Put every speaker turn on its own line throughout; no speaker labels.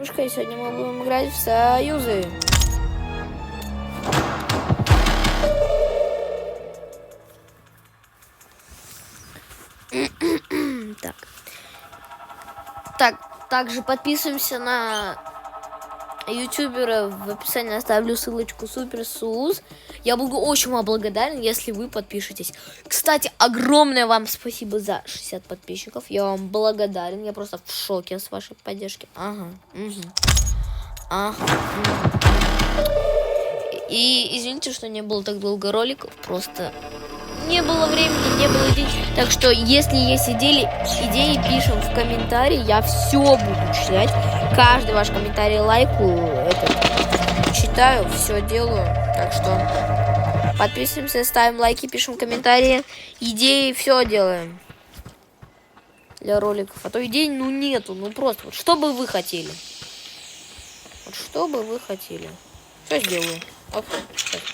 И сегодня мы будем играть в союзы. Также подписываемся на ютубера. В описании оставлю ссылочку Суперсуз. Я буду очень вам благодарен, если вы подпишетесь. Кстати, огромное вам спасибо за 60 подписчиков. Я вам благодарен. Я просто в шоке с вашей поддержки. И извините, что не было так долго роликов. Просто не было времени, не было идей. Так что, если есть идеи, пишем в комментарии. Я все буду читать. Каждый ваш комментарий лайкаю. Читаю, все делаю. Так что подписываемся, ставим лайки, пишем комментарии. Идеи, все делаем. Для роликов. А то идей, нету. Просто. Вот что бы вы хотели? Вот что бы вы хотели? Все сделаю. Оп,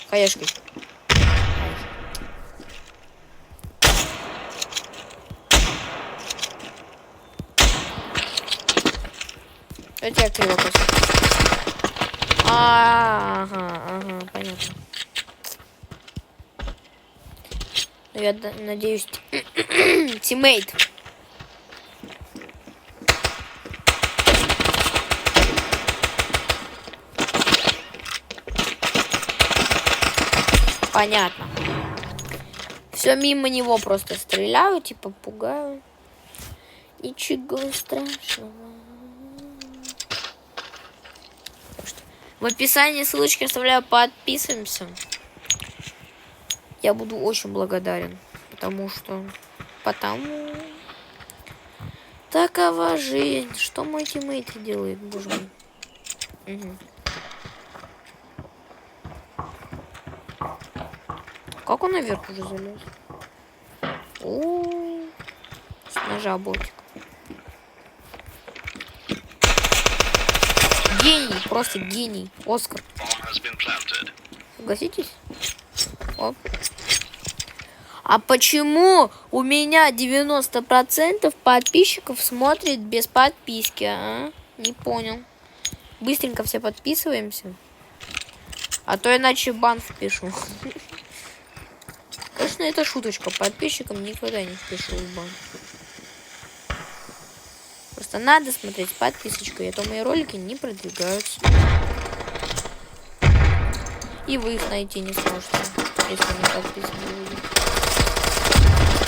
хаешкой. Это я криво просто. Ага, понятно. Я надеюсь, тиммейт. Понятно. Все мимо него просто стреляю, типа пугаю. Ничего страшного. В описании ссылочки оставляю, подписываемся. Я буду очень благодарен. Потому такова жизнь. Что мой тиммейт делает, боже мой. Как он наверх уже залез? С ножа ботик. Гений, просто гений. Оскар. Согласитесь? Оп. А почему у меня 90% подписчиков смотрит без подписки, а? Не понял. Быстренько все подписываемся. А то иначе бан впишу. Конечно, это шуточка. Подписчикам никогда не впишу в бан. Просто надо смотреть подписочкой, а то мои ролики не продвигаются. И вы их найти не сможете, если не подписаны будете.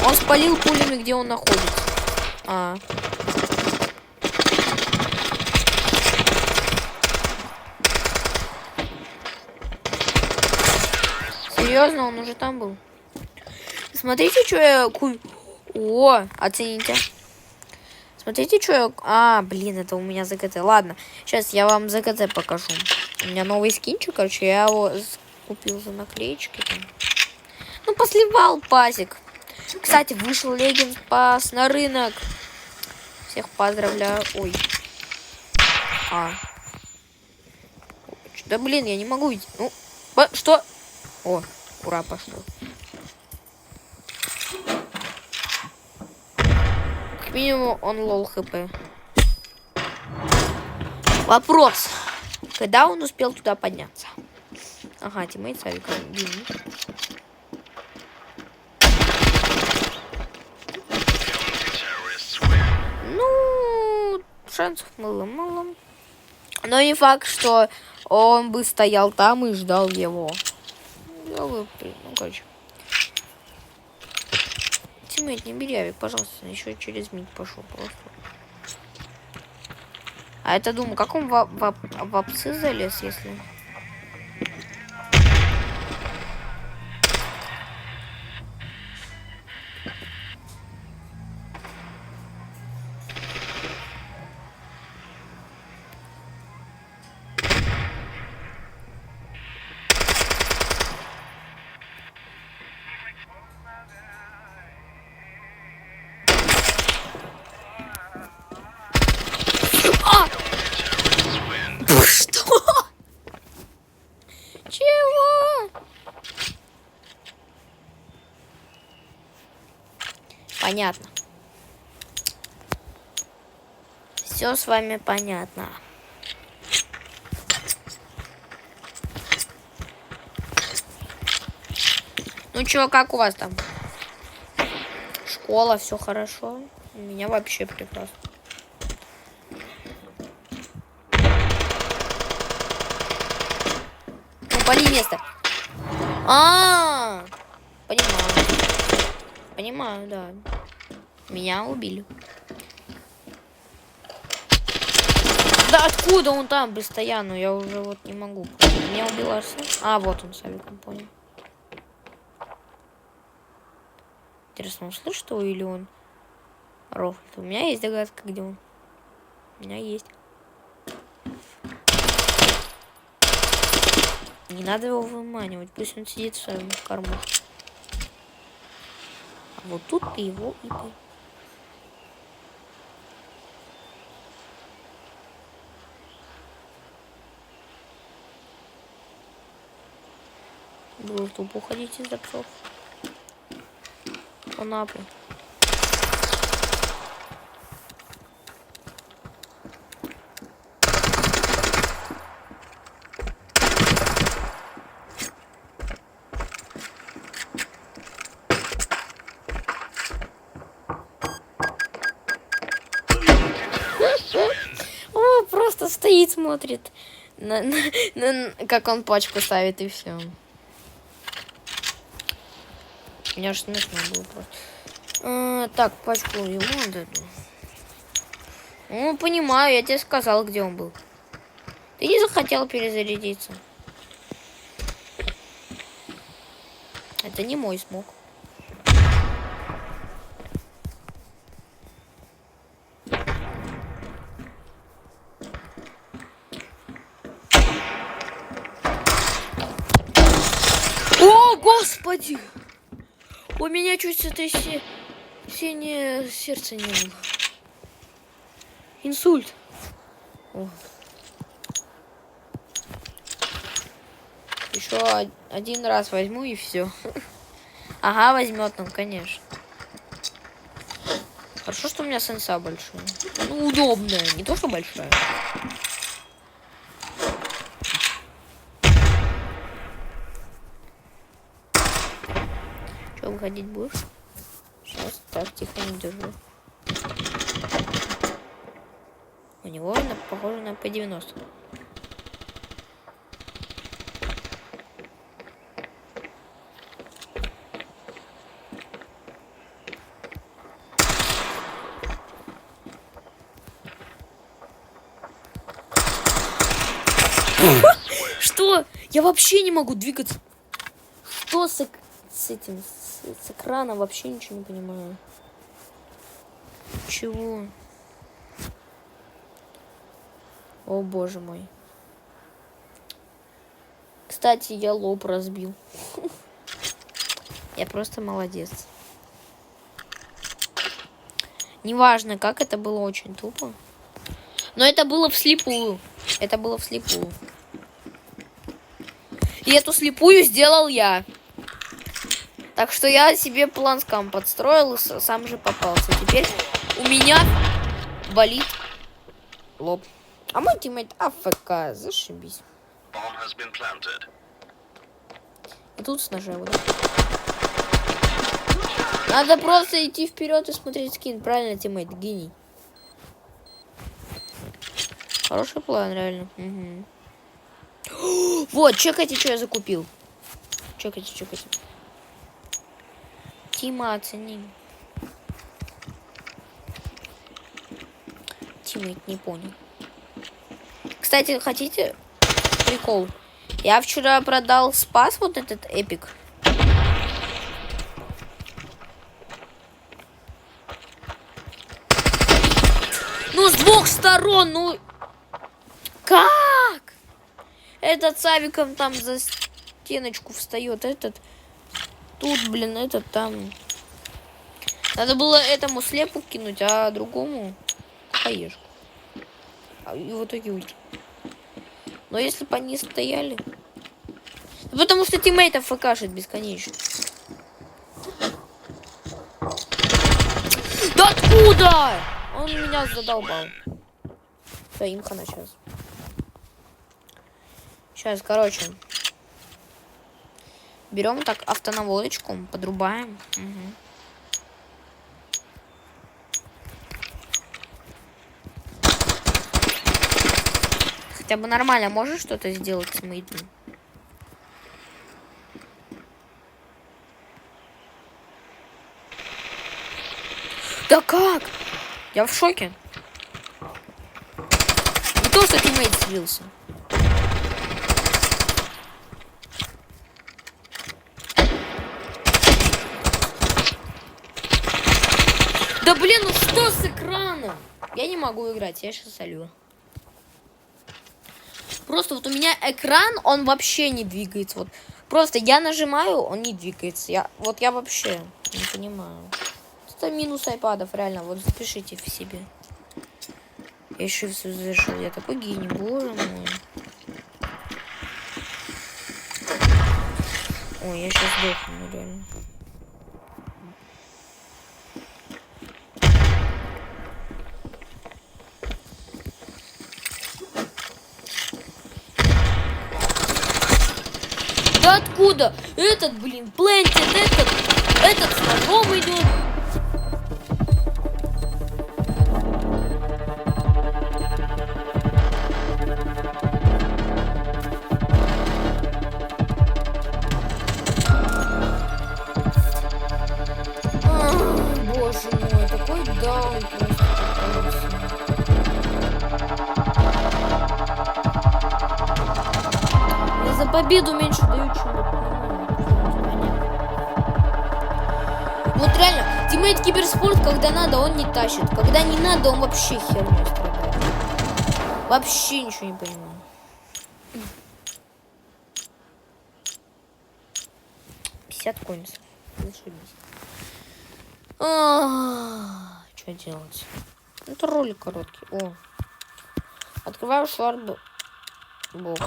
Он спалил пулями, где он находится. Серьезно, он уже там был. Смотрите, что я... О, оцените. Смотрите, что я... блин, это у меня ЗКТ. Ладно, сейчас я вам ЗКТ покажу. У меня новый скинчик, короче, я его купил за наклеечки. Посливал пасик. Кстати, вышел Legends Pass на рынок. Всех поздравляю. Ой. Да блин, я не могу идти. Что? О, ура, пошло. Как минимум он лол хп. Вопрос. Когда он успел туда подняться? Ага, тиммейт Савика. Шансов мало. Но не факт, что он бы стоял там и ждал его. Короче. Тиммейт, не бери авик, пожалуйста. Еще через мид пошел просто. А это, думаю, как он в апсы залез, если... Что? Чего? Понятно. Все с вами понятно. Ну чё, как у вас там? Школа, все хорошо? У меня вообще прекрасно. Ну, пали место. Понимаю. Понимаю, да. Меня убили. Да откуда он там постоянно? Я уже вот не могу. Меня убил Арсен. А, вот он, Савиком, понял. Интересно, он слышит его или он рофлит? У меня есть догадка, где он. У меня есть. Не надо его выманивать, пусть он сидит в своем кормушке. А вот тут ты его и ты. Было тупо уходить из-за псов. Он апы. О, просто стоит, смотрит, как он пачку ставит, и все. Мне аж смешно было просто. Так, пачку ему отдадут. Ну, понимаю, я тебе сказал, где он был. Ты не захотел перезарядиться. Это не мой смог. О, господи! У меня чуть сотрясение сердца не было. Инсульт. О. Еще один раз возьму и все. Ага, возьмет он, конечно. Хорошо, что у меня сенса большая. Ну, удобная, не то, что большая. Че, выходить будешь? Сейчас, так, тихо, не держу. У него похоже на П-90. Что? Я вообще не могу двигаться. Что с этим? С экрана вообще ничего не понимаю. Чего? О, боже мой. Кстати, я лоб разбил. Я просто молодец. Неважно, как это было очень тупо. Но это было вслепую. Это было вслепую. И эту слепую сделал я. Так что я себе план скам подстроил и сам же попался. Теперь у меня болит лоб. А мой тиммейт АФК, зашибись. И тут с ножа вот. Надо просто идти вперед и смотреть скин. Правильно, тиммейт, гений. Хороший план, реально. Угу. Вот, чекайте, что я закупил. Чекайте. Тима оцени. Тиммейт не понял. Кстати, хотите прикол? Я вчера продал спас вот этот эпик. Ну, с двух сторон, ну... Как? Этот с авиком там за стеночку встает, этот... Тут, блин, этот там... Надо было этому слепу кинуть, а другому хаешку. И в итоге уйти. Но если бы они стояли... Потому что тиммейтов фкшит бесконечно. Да откуда? Он меня задолбал. Все, имха на сейчас. Сейчас, короче. Берем так автонаводочку, подрубаем. Угу. Хотя бы нормально можешь что-то сделать с мейтом? Да как? Я в шоке. Не то, что тиммейт слился. Да блин, ну что с экраном? Я не могу играть, я сейчас солю. Просто вот у меня экран, он вообще не двигается. Вот просто я нажимаю, он не двигается. Я вообще не понимаю. Это минус айпадов, реально. Вот запишите в себе. Я еще все завершил. Я такой гений, боже мой. Ой, я сейчас сдохну, реально. Да откуда? Этот, блин, плентит, этот с ножом идет. Боже мой, такой даун просто. Я за победу меньше даю, чем вот реально, тиммейт киберспорт, когда надо, он не тащит. Когда не надо, он вообще херню страдает. Вообще ничего не понимаю. $50. Что делать? Это ролик короткий. О. Открываю шварбу. Бокс.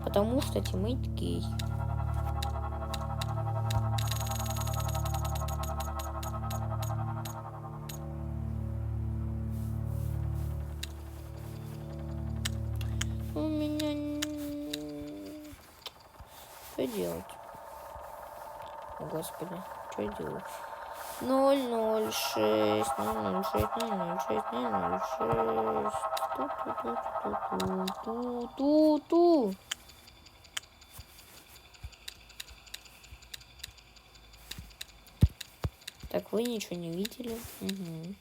Потому что тиммейт гей. У меня... Что делать? О, господи, что делать? 006, 006, 006, 006. Ту-ту-ту-ту-ту-ту-ту. Так, вы ничего не видели? Угу.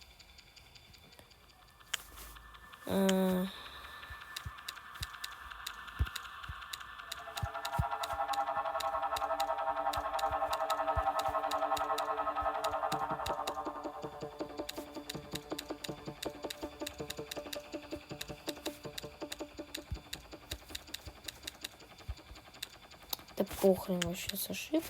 Да похрен вообще с ошибкой.